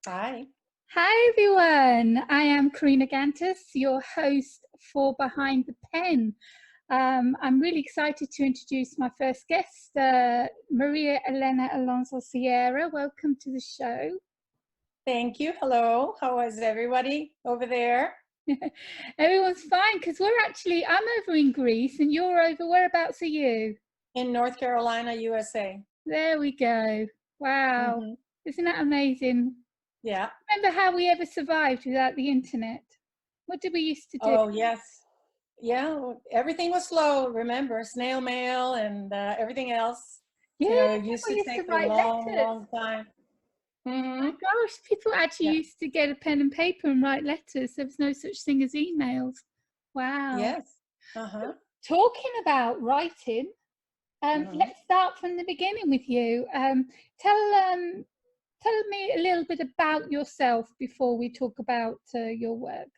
Hi. Hi everyone, I am Karina Kantas, your host for Behind the Pen. I'm really excited to introduce my first guest, Maria Elena Alonso. Welcome to the show. Thank you. Hello. How is everybody over there? Everyone's fine because I'm over in Greece and you're over, whereabouts are you? In North Carolina, USA. There we go. Wow. Hmm. Isn't that amazing? Yeah. Remember how we ever survived without the internet? What did we used to do? Oh, yes. Yeah. Everything was slow. Remember, snail mail and everything else. Yeah, It used people to used to take a write long, letters. long time. My Hmm. gosh, people actually Yeah. used to get a pen and paper and write letters. There was no such thing as emails. Wow. Yes. Uh-huh. Talking about writing, Hmm. let's start from the beginning with you. Tell tell me a little bit about yourself before we talk about your work.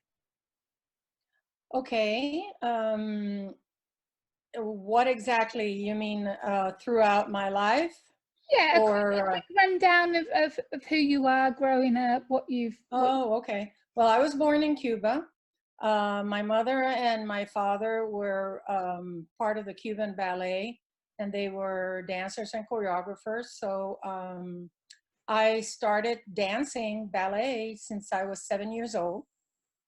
Okay. What exactly? You mean throughout my life? Yeah, a Or quick rundown of who you are growing up, what Oh, okay. Well, I was born in Cuba. My mother and my father were part of the Cuban ballet, and they were dancers and choreographers. So I started dancing ballet since I was 7 years old.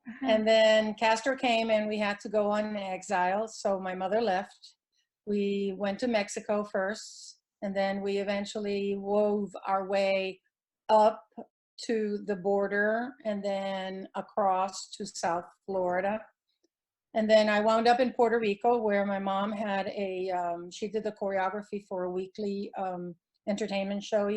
uh-huh. And then Castro came and we had to go on exile. So my mother left. We went to Mexico first, and then we eventually wove our way up to the border and then across to South Florida. And then I wound up in Puerto Rico where my mom had she did the choreography for a weekly entertainment show,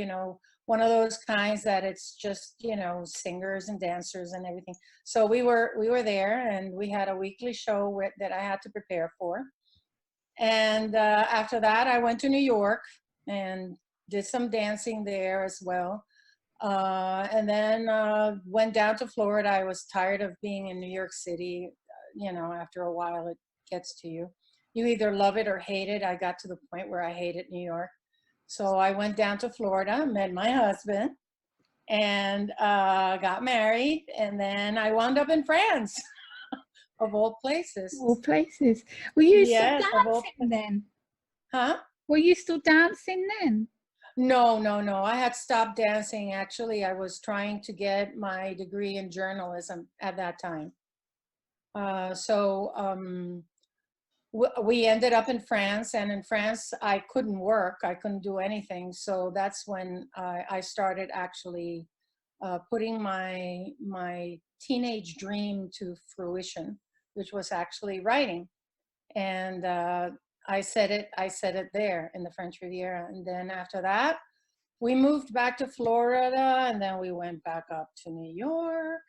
one of those kinds that it's just, singers and dancers and everything. So we were there and we had a weekly show that I had to prepare for. And after that, I went to New York and did some dancing there as well. And then went down to Florida. I was tired of being in New York City. After a while, it gets to you. You either love it or hate it. I got to the point where I hated New York. So I went down to Florida, met my husband, and got married. And then I wound up in France, of all places. All places. Were you still Yes, of all dancing places. then? Huh? Were you still dancing then? No, no, no. I had stopped dancing. Actually, I was trying to get my degree in journalism at that time. So we ended up in France, and in France, I couldn't work. I couldn't do anything. So that's when I started actually putting my teenage dream to fruition, which was actually writing. And I said it there in the French Riviera. And then after that, we moved back to Florida, and then we went back up to New York,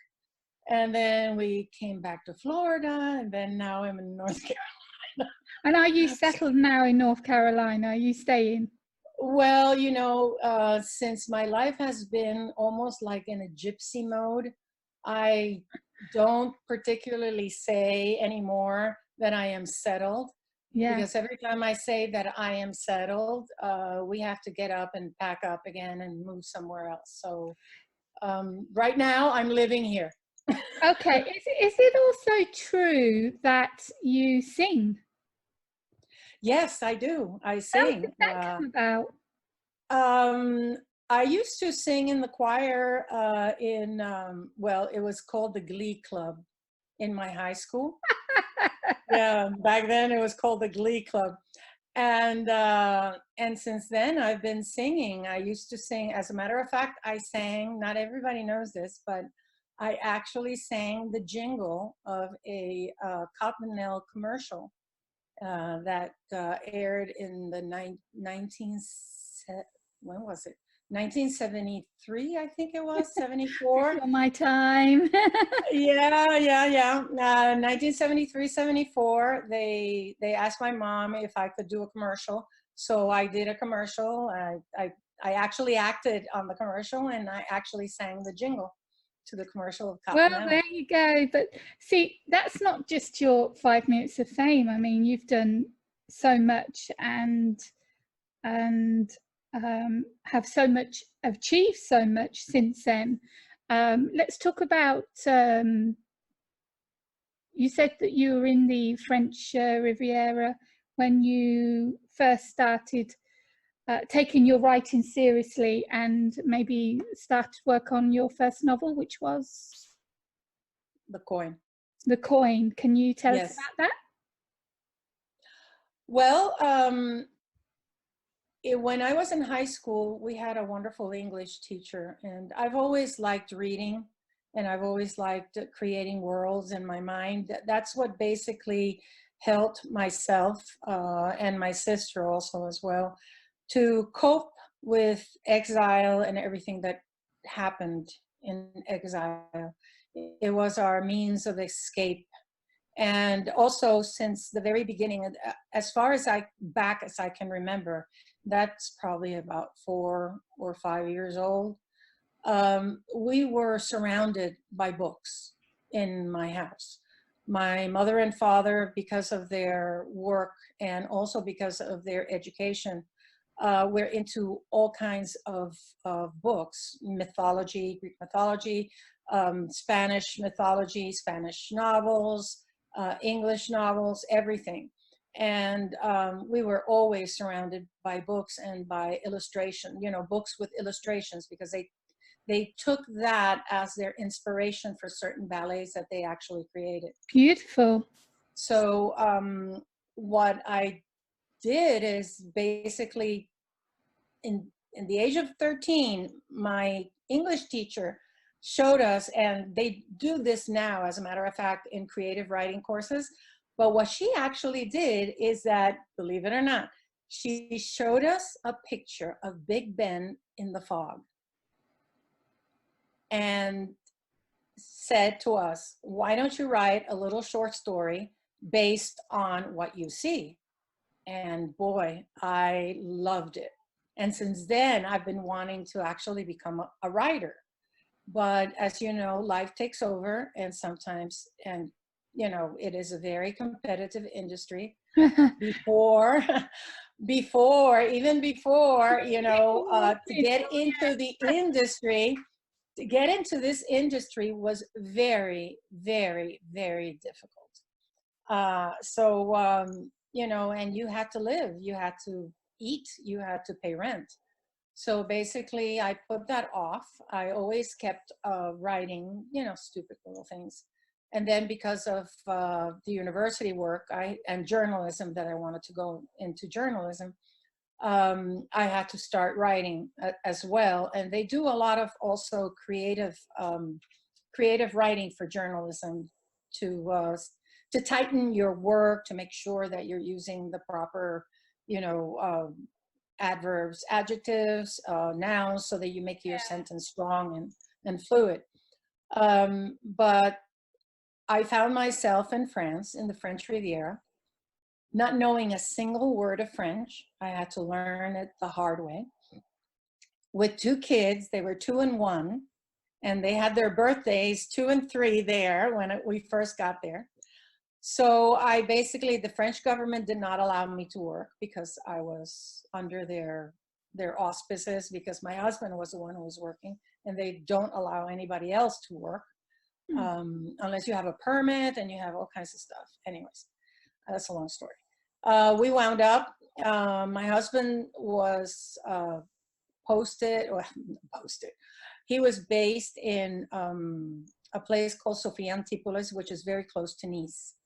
and then we came back to Florida, and then now I'm in North Carolina. And are you settled now in North Carolina? Are you staying? Well, since my life has been almost like in a gypsy mode, I don't particularly say anymore that I am settled, Yeah. because every time I say that I am settled, we have to get up and pack up again and move somewhere else. So right now I'm living here. Okay. Is it also true that you sing? Yes, I do. I How did sing. that come about? Um, I used to sing in the choir well, it was called the Glee Club in my high school. Yeah, back then it was called the Glee Club. And since then I've been singing. I used to sing. As a matter of fact, I sang, not everybody knows this, but I actually sang the jingle of a Cottonelle commercial that aired in the 19, when was it? 1973, I think it was, 74. Before my time. Yeah, yeah, yeah. 1973, 74. They asked my mom if I could do a commercial, so I did a commercial. I actually acted on the commercial, and I actually sang the jingle to the commercial of Well, Cottonelle. there you go. But see, that's not just your 5 minutes of fame. I mean, you've done so much and have so much achieved so much since then. Let's talk about, you said that you were in the French Riviera when you first started taking your writing seriously and maybe started work on your first novel, which was The Coin. The Coin. Can you tell us Yes. about that? Well, when I was in high school, we had a wonderful English teacher, and I've always liked reading, and I've always liked creating worlds in my mind. That's what basically helped myself and my sister also as well to cope with exile and everything that happened in exile. It was our means of escape. And also, since the very beginning, as far as back as I can remember, that's probably about 4 or 5 years old, we were surrounded by books in my house. My mother and father, because of their work and also because of their education, were into all kinds of books: mythology, Greek mythology, Spanish mythology, Spanish novels, English novels, everything. And we were always surrounded by books and by illustration, books with illustrations, because they took that as their inspiration for certain ballets that they actually created. Beautiful. So what I did is basically in the age of 13, my English teacher showed us, and they do this now, as a matter of fact, in creative writing courses. But what she actually did is that, believe it or not, she showed us a picture of Big Ben in the fog and said to us, why don't you write a little short story based on what you see? And boy, I loved it. And since then, I've been wanting to actually become a writer. But as you know, life takes over, and sometimes, and it is a very competitive industry. Before, even before, to get into the industry, to get into this industry was very, very, very difficult. And you had to live, you had to eat, you had to pay rent. So basically, I put that off. I always kept writing, stupid little things. And then because of the university work and journalism, that I wanted to go into journalism, I had to start writing as well. And they do a lot of also creative writing for journalism to tighten your work, to make sure that you're using the proper, adverbs, adjectives, nouns, so that you make your sentence strong and fluid. But I found myself in France, in the French Riviera, not knowing a single word of French. I had to learn it the hard way. With 2 kids, they were 2 and 1, and they had their birthdays 2 and 3 there when we first got there. So the French government did not allow me to work because I was under their auspices, because my husband was the one who was working, and they don't allow anybody else to work unless you have a permit and you have all kinds of stuff. Anyways, that's a long story. We wound up, my husband was posted, he was based in a place called Sofia Antipolis, which is very close to Nice.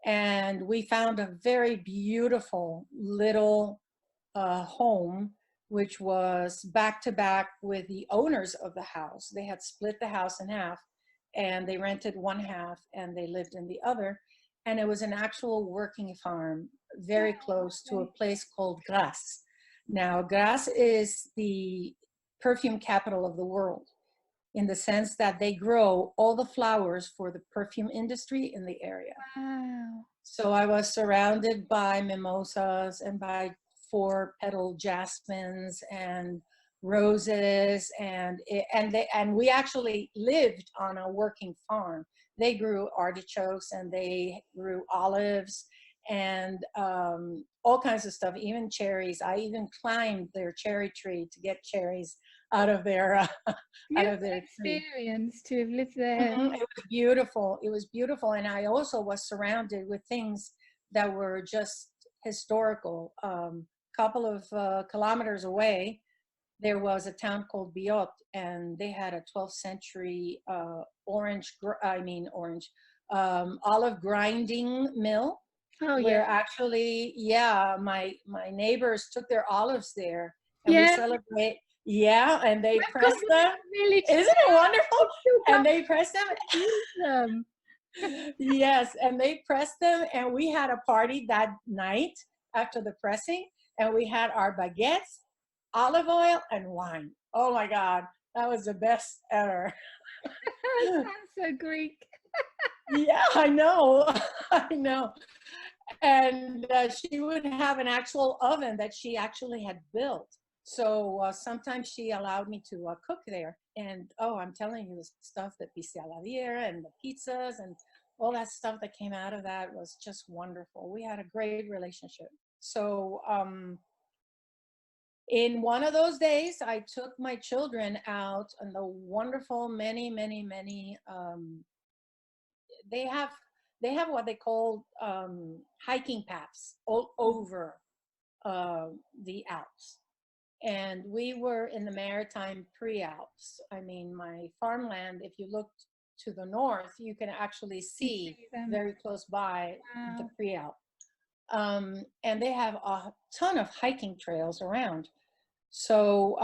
And we found a very beautiful little home, which was back to back with the owners of the house. They had split the house in half, and they rented one half and they lived in the other. And it was an actual working farm very close to a place called Grasse. Now, Grasse is the perfume capital of the world, in the sense that they grow all the flowers for the perfume industry in the area. Wow. So I was surrounded by mimosas and by 4-petal jasmines and roses, and we actually lived on a working farm. They grew artichokes and they grew olives, and all kinds of stuff, even cherries. I even climbed their cherry tree to get cherries out of their out of Beautiful their tree. experience to have lived there. It was beautiful. It was beautiful, and I also was surrounded with things that were just historical. Couple of kilometers away, there was a town called Biot, and they had a 12th century olive grinding mill, Oh where yeah. actually, yeah, my neighbors took their olives there, and we Yeah. celebrate. Yeah, and they I've got pressed one in them. the village Isn't it now. wonderful? I've still And got they pressed them. to use them. Yes, and they pressed them, and we had a party that night after the pressing, and we had our baguettes, olive oil, and wine. Oh my God, that was the best ever. Sounds so Greek. Yeah, I know, I know. And she would have an actual oven that she actually had built. So sometimes she allowed me to cook there. And oh, I'm telling you, the stuff that pizza la viera and the pizzas and all that stuff that came out of that was just wonderful. We had a great relationship. So in one of those days, I took my children out on the wonderful many they have what they call hiking paths all over the Alps. And we were in the maritime pre-Alps. I mean, my farmland, if you looked to the north, you can actually see them. very close by the Wow. pre-Alp. And they have a ton of hiking trails around. So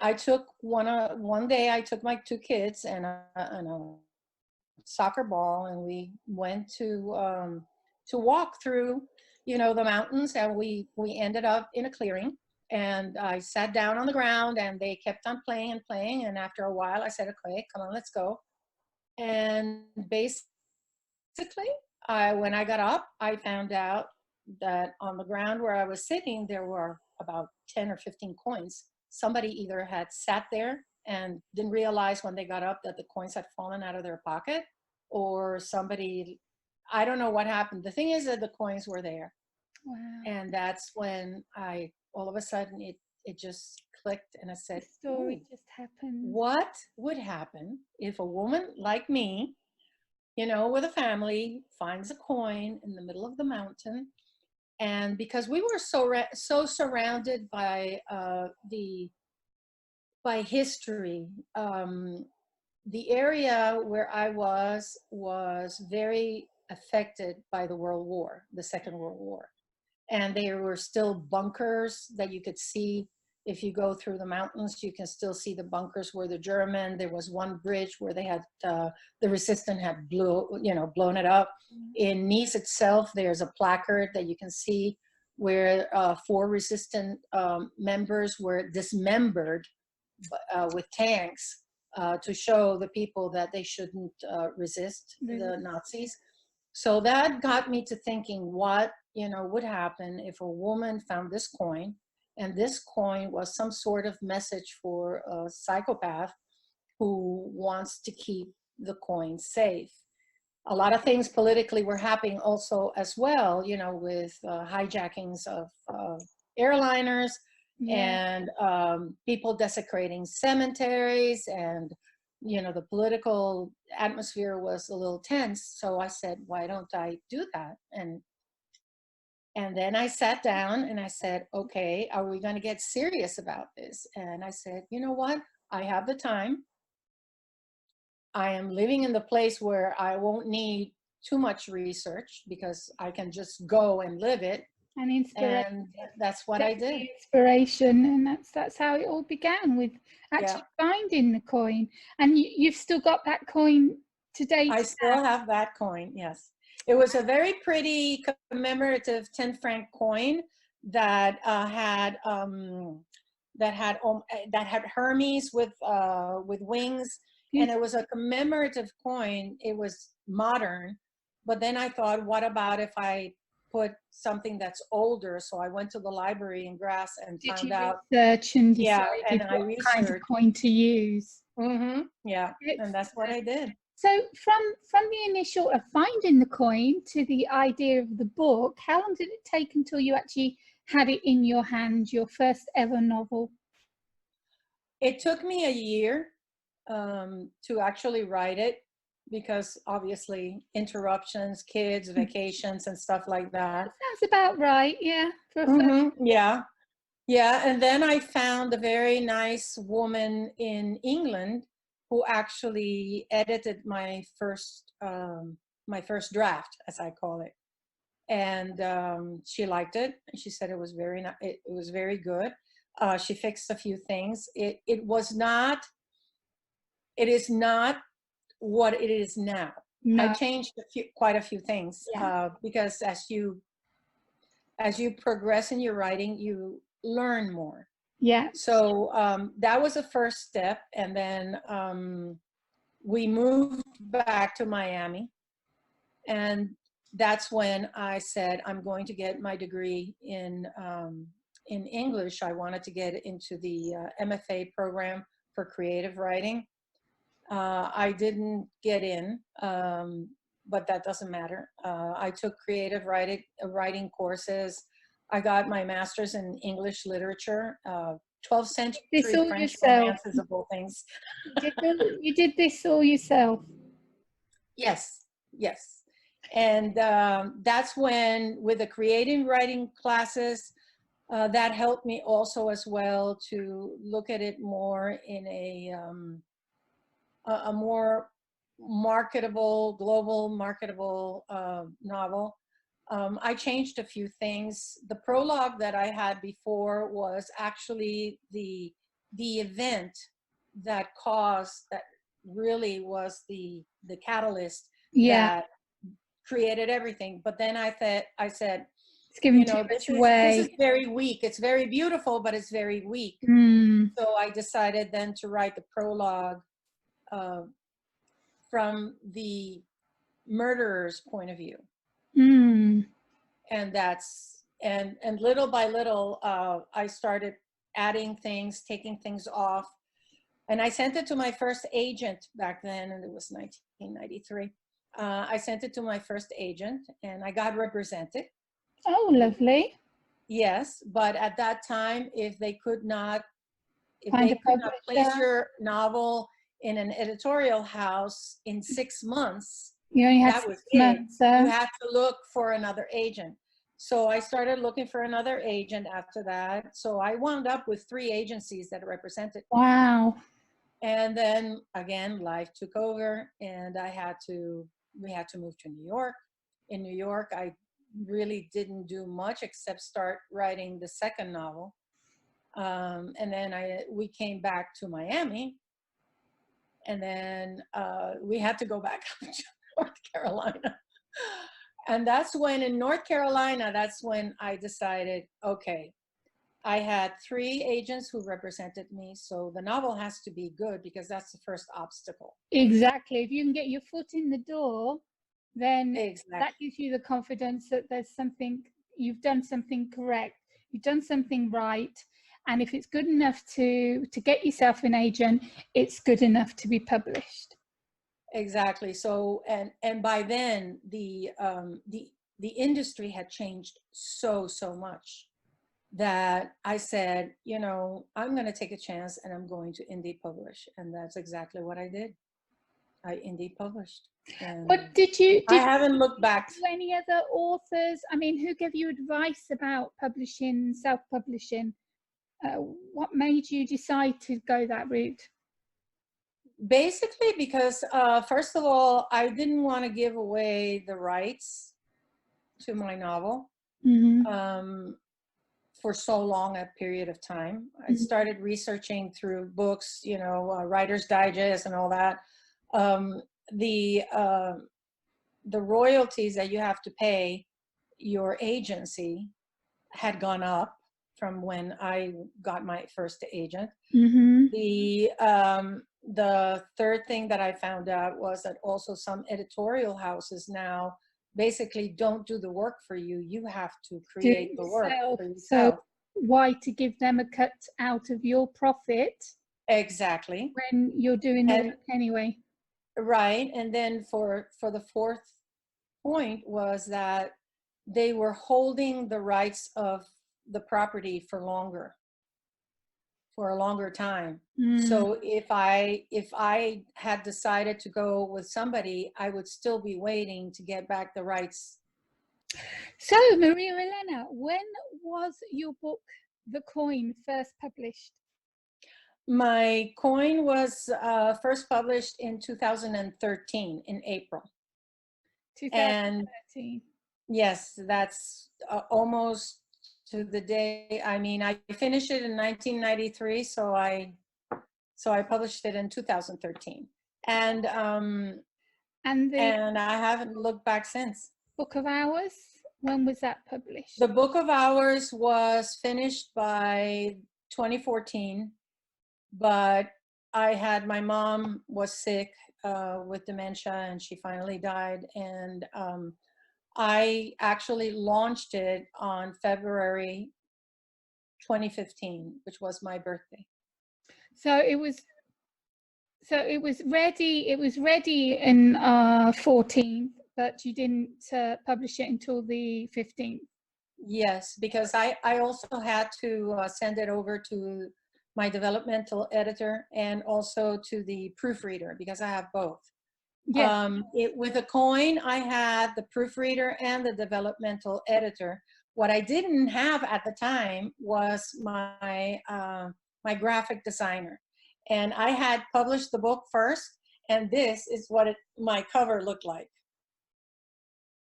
I took one day, I took my two kids and a soccer ball, and we went to walk through, the mountains, and we ended up in a clearing, and I sat down on the ground, and they kept on playing and playing, and after a while I said, okay, come on, let's go. And basically, when I got up, I found out that on the ground where I was sitting, there were about 10 or 15 coins. Somebody either had sat there and didn't realize when they got up that the coins had fallen out of their pocket, or somebody, I don't know what happened. The thing is that the coins were there. Wow. And that's when all of a sudden, it just clicked, and I said, The story ooh, just happened. what would happen if a woman like me, with a family, finds a coin in the middle of the mountain? And because we were so surrounded by history, the area where I was very affected by the Second World War, and there were still bunkers that you could see. If you go through the mountains, you can still see the bunkers where the German. There was one bridge where they had the resistance had blown it up. In Nice itself, there's a placard that you can see where 4 resistant members were dismembered with tanks to show the people that they shouldn't resist the Nazis. So that got me to thinking, what would happen if a woman found this coin, and this coin was some sort of message for a psychopath who wants to keep the coin safe. A lot of things politically were happening also as well, with hijackings of airliners, and people desecrating cemeteries, and the political atmosphere was a little tense. So I said, why don't I do that? And then I sat down and I said, okay, are we going to get serious about this? And I said, you know what? I have the time. I am living in the place where I won't need too much research because I can just go and live it. And inspiration. And that's what I did. Inspiration, and that's how it all began, with actually finding the coin. And you've still got that coin today? I still have that coin, yes. It was a very pretty commemorative 10 franc coin that had Hermes with wings, and it was a commemorative coin. It was modern, but then I thought, what about if I put something that's older? So I went to the library in Grasse and found out. Research and yeah, and decided I what researched kind of coin to use. yeah, and that's what I did. So from the initial of finding the coin to the idea of the book, how long did it take until you actually had it in your hand, your first ever novel? It took me a year to actually write it because obviously interruptions, kids, vacations, and stuff like that. Sounds about right, yeah. For a first. Yeah, yeah. And then I found a very nice woman in England who actually edited my first draft, as I call it. And she liked it. She said it was it was very good. She fixed a few things. It is not what it is now. No. I changed quite a few things, Yeah. because as you progress in your writing, you learn more. Yeah. So that was the first step, and then we moved back to Miami, and that's when I said I'm going to get my degree in English. I wanted to get into the MFA program for creative writing. I didn't get in, but that doesn't matter. I took creative writing courses. I got my master's in English literature, 12th century French romances of all things. You did this all yourself? Yes, yes. And that's when, with the creative writing classes, that helped me also as well to look at it more in a more global marketable novel. I changed a few things. The prologue that I had before was actually the event that really was the catalyst that created everything. But then I said, it's giving too much away. This is very weak. It's very beautiful, but it's very weak. So I decided then to write the prologue from the murderer's point of view. And that's, and little by little, I started adding things, taking things off. And I sent it to my first agent back then, and it was 1993. I sent it to my first agent, and I got represented. Oh, lovely. Yes, but at that time, if they could not place your novel in an editorial house in 6 months, you only had that was 6 months. You had to look for another agent. So I started looking for another agent after that. So I wound up with 3 agencies that represented me. Wow. And then again, life took over, and we had to move to New York. In New York, I really didn't do much except start writing the second novel. And then we came back to Miami, and then we had to go back to North Carolina. And that's when in North Carolina, that's when I decided, okay, I had 3 agents who represented me, so the novel has to be good because that's the first obstacle. Exactly. If you can get your foot in the door, then that gives you the confidence that you've done something correct, you've done something right. And if it's good enough to get yourself an agent, it's good enough to be published. Exactly. So, and by then the industry had changed so much that I said, I'm going to take a chance and I'm going to indie publish. And that's exactly what I did. I indie published. But did you I haven't looked back. To any other authors? I mean, who gave you advice about publishing, self-publishing? What made you decide to go that route? Basically because, first of all, I didn't want to give away the rights to my novel. For so long a period of time. I started researching through books, Writer's Digest and all that. The royalties that you have to pay your agency had gone up from when I got my first agent. The third thing that I found out was that also some editorial houses now basically don't do the work for you. You have to create the work for yourself. So why to give them a cut out of your profit? Exactly. When you're doing the work anyway. right. And then for the fourth point was that they were holding the rights of the property for a longer time. So if I had decided to go with somebody, I would still be waiting to get back the rights. So, Maria Elena, when was your book, The Coin, first published? My coin was first published in 2013 in April. 2013. And yes, that's almost to the day. I mean, I finished it in 1993, so I published it in 2013, and And the I haven't looked back since. Book of Hours, when was that published? The Book of Hours was finished by 2014, but my mom was sick with dementia, and she finally died, and I actually launched it on February 2015, which was my birthday. So it was ready. It was ready in 14, but you didn't publish it until the 15th. Yes, because I also had to send it over to my developmental editor and also to the proofreader, because I have both. Yes. With a coin, I had the proofreader and the developmental editor. What I didn't have at the time was my my graphic designer, and I had published the book first, and this is what my cover looked like.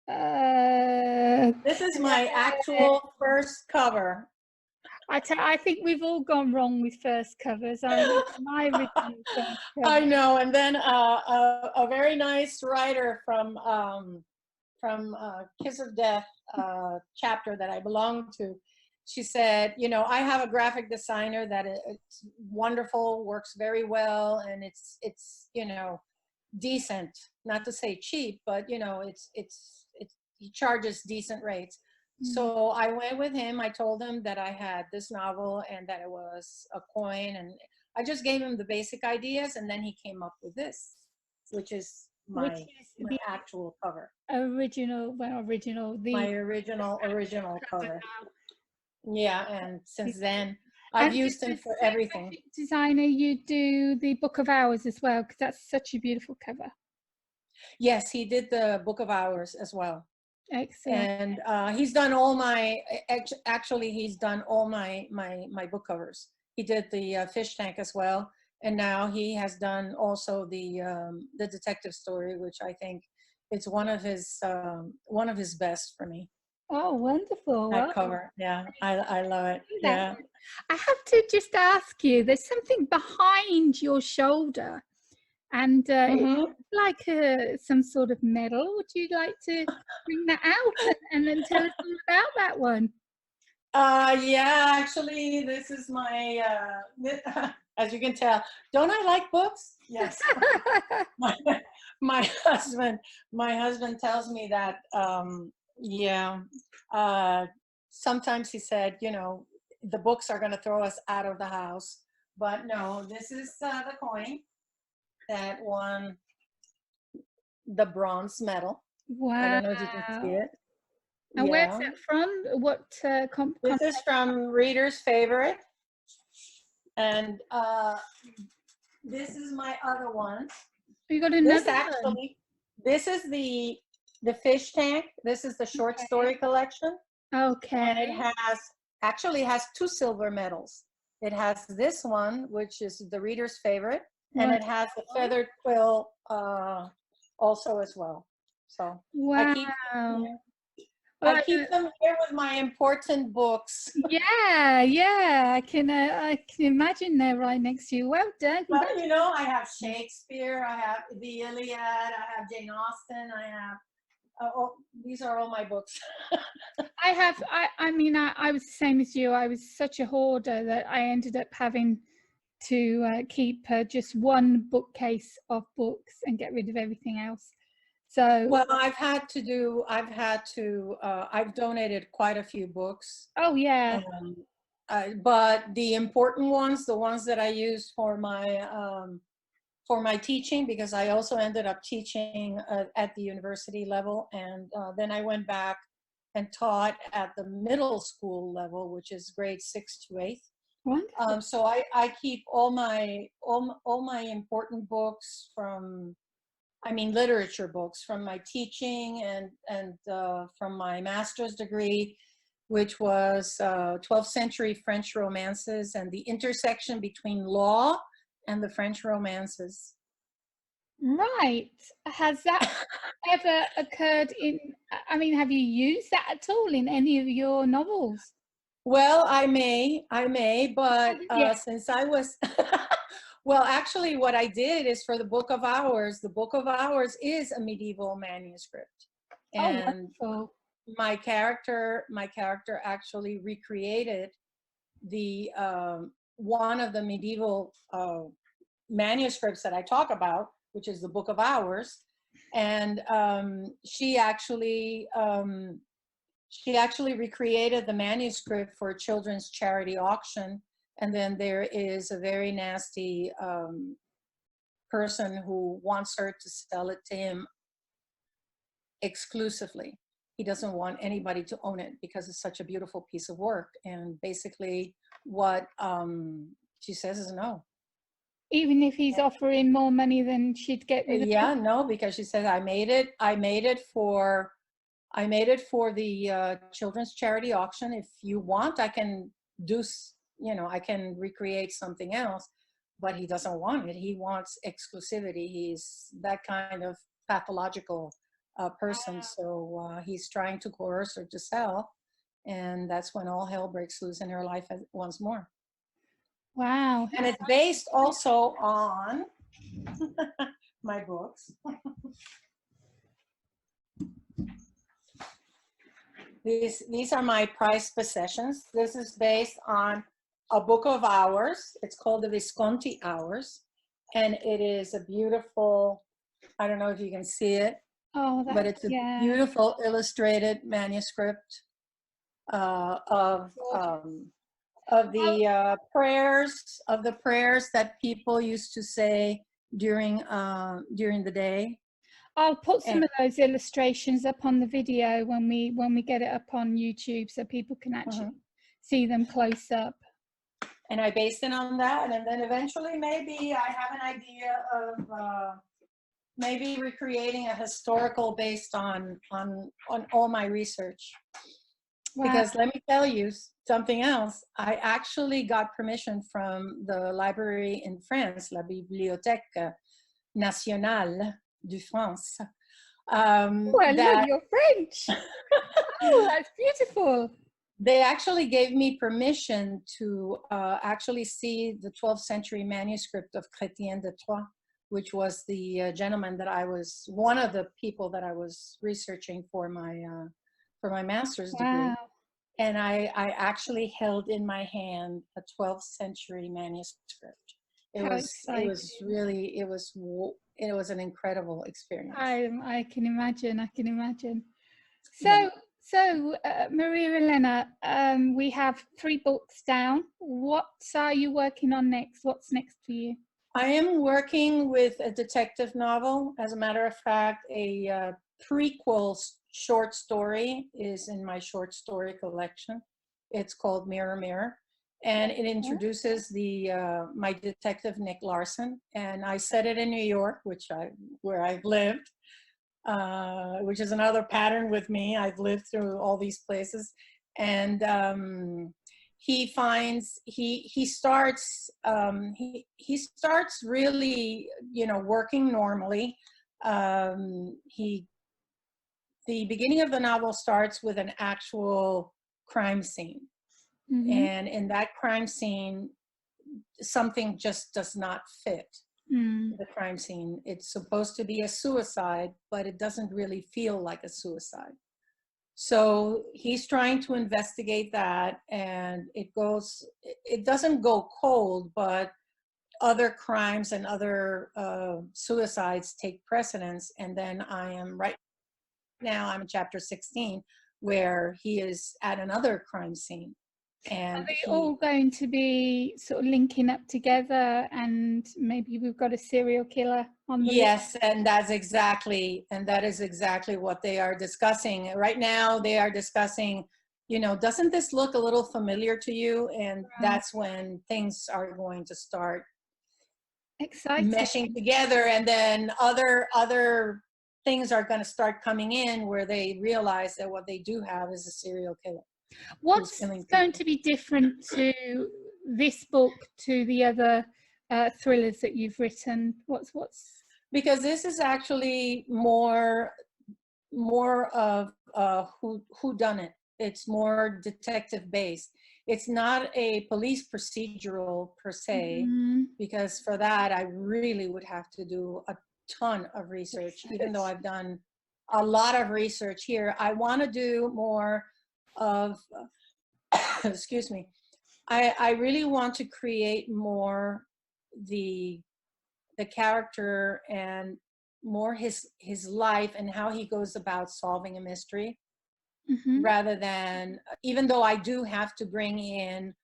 This is my actual first cover. I think we've all gone wrong with first covers. I remember my original first cover. I know, and then a very nice writer from Kiss of Death chapter that I belong to, she said, you know, I have a graphic designer that it's wonderful, works very well, and it's you know, decent, not to say cheap, but you know, he charges decent rates. So I went with him. I told him that I had this novel and that it was a coin, and I just gave him the basic ideas, and then he came up with this, which is my actual cover. The original cover. Yeah, and since then I've used him for everything. Designer, you do the Book of Hours as well, because that's such a beautiful cover. Yes, he did the Book of Hours as well. Excellent. And he's done all my, actually he's done all my book covers. He did the fish tank as well, and now he has done also the detective story, which I think it's one of his best for me. Oh, wonderful. That cover. Yeah, I love it. Yeah. I have to just ask you, there's something behind your shoulder, and it's like some sort of medal. Would you like to bring that out and then tell us all about that one? Yeah, actually, this is my, as you can tell, don't I like books? Yes. my husband tells me that, yeah, sometimes he said, you know, the books are going to throw us out of the house, but no, this is the coin that won the bronze medal. Wow. I don't know if you can see it. And where's it from? What this is from Reader's Favorite, and this is my other one. You got another one? This is the fish tank. This is the short story collection. Okay. And it actually has 2 silver medals. It has this one, which is the Reader's Favorite, and it has the feathered quill also as well. So wow. I keep them here with my important books. Yeah, I can imagine they're right next to you. Well done. Well, you know, I have Shakespeare, I have the Iliad, I have Jane Austen, I have these are all my books. I mean, I was the same as you. I was such a hoarder that I ended up having to keep just one bookcase of books and get rid of everything else. So well, I've donated quite a few books. Oh yeah. But the important ones, the ones that I use for for my teaching, because I also ended up teaching at the university level. And then I went back and taught at the middle school level, which is grade 6 to 8. Wonderful. So I keep all my important books from, I mean, literature books from my teaching and from my master's degree, which was 12th century French romances and the intersection between law and the French romances. Right. Has that ever occurred in, I mean, have you used that at all in any of your novels? Well, I may, but Yeah. since I was, well, actually what I did is for the Book of Hours is a medieval manuscript. Oh, And wonderful. my character actually recreated the one of the medieval manuscripts that I talk about, which is the Book of Hours. And she actually recreated the manuscript for a children's charity auction. And then there is a very nasty person who wants her to sell it to him exclusively. He doesn't want anybody to own it because it's such a beautiful piece of work. And basically what she says is no. Even if he's offering more money than she'd get with it? Yeah, no, because she says, I made it for the children's charity auction. If you want, I can do, I can recreate something else, but he doesn't want it. He wants exclusivity. He's that kind of pathological person. So he's trying to coerce her to sell. And that's when all hell breaks loose in her life once more. Wow. And it's based also on my books. These are my prized possessions. This is based on a Book of Hours. It's called the Visconti Hours. And it is a beautiful, I don't know if you can see it, but it's a beautiful illustrated manuscript of the prayers that people used to say during the day. I'll put some of those illustrations up on the video when we get it up on YouTube, so people can actually see them close up. And I based it on that, and then eventually maybe I have an idea of maybe recreating a historical based on all my research. Wow. Because let me tell you something else. I actually got permission from the library in France, la Bibliothèque Nationale de France. Well, look, you're French. Oh, that's beautiful. They actually gave me permission to actually see the 12th century manuscript of Chrétien de Troyes, which was the gentleman that was one of the people that I was researching for my master's degree. And I actually held in my hand a 12th century manuscript. It was an incredible experience. I can imagine. So Maria Elena, we have 3 books down. What are you working on next? What's next for you? I am working with a detective novel. As a matter of fact, a prequel short story is in my short story collection. It's called Mirror, Mirror. And it introduces my detective, Nick Larson. And I set it in New York, where I've lived, which is another pattern with me. I've lived through all these places. And he starts really, working normally. The beginning of the novel starts with an actual crime scene. And in that crime scene, something just does not fit the crime scene. It's supposed to be a suicide, but it doesn't really feel like a suicide. So he's trying to investigate that, and it doesn't go cold, but other crimes and other suicides take precedence. And then right now I'm in chapter 16, where he is at another crime scene. Are And they he, all going to be sort of linking up together, and maybe we've got a serial killer on the list? yes, and that is exactly what they are discussing. Right now, they are discussing, doesn't this look a little familiar to you? And Right. that's when things are going to start Exciting. meshing together, and then other things are going to start coming in where they realize that what they do have is a serial killer who's What's killing going people. to be different to this book to the other thrillers that you've written? What's Because this is actually more of who done it. It's more detective based. It's not a police procedural per se, mm, because for that I really would have to do a ton of research. Even though research? I've done a lot of research here, I want to do more of excuse me, I really want to create more the the character, and more his life and how he goes about solving a mystery, Hmm. rather than, even though I do have to bring in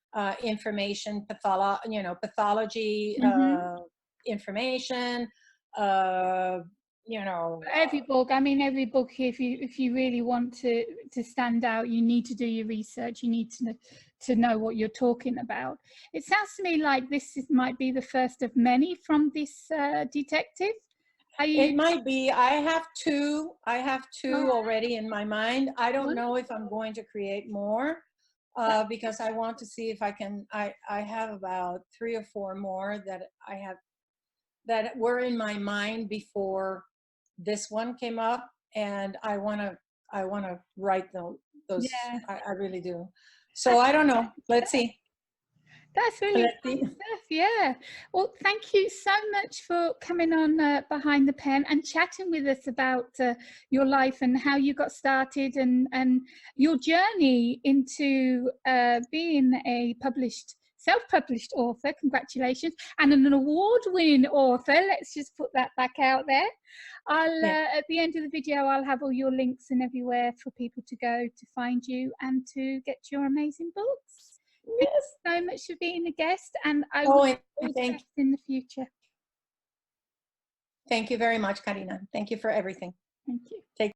information, pathology Hmm. information, uh, Every book, I mean, every book, if you really want to stand out, you need to do your research. You need to know what you're talking about. It sounds to me like might be the first of many from this detective. Are it you? might be. I have two Oh, already in my mind. I don't know if I'm wonderful. going to create more, That, because I want to see if I can. I have about 3 or 4 more that I have that were in my mind before this one came up, and I want to write those. yeah, I really do. So that's I don't know. Let's see. That's really Let's see. exciting stuff. Yeah. Well, thank you so much for coming on Behind the Pen and chatting with us about your life and how you got started, and your journey into being a self-published author. Congratulations. And an award-winning author. Let's just put that back out there. I'll Yeah. at the end of the video, I'll have all your links and everywhere for people to go to find you and to get your amazing books. Thank Yes. you so much for being a guest, and I Oh, wish and you all the thank best in the future. thank you very much, Karina. Thank you for everything. Thank you. Take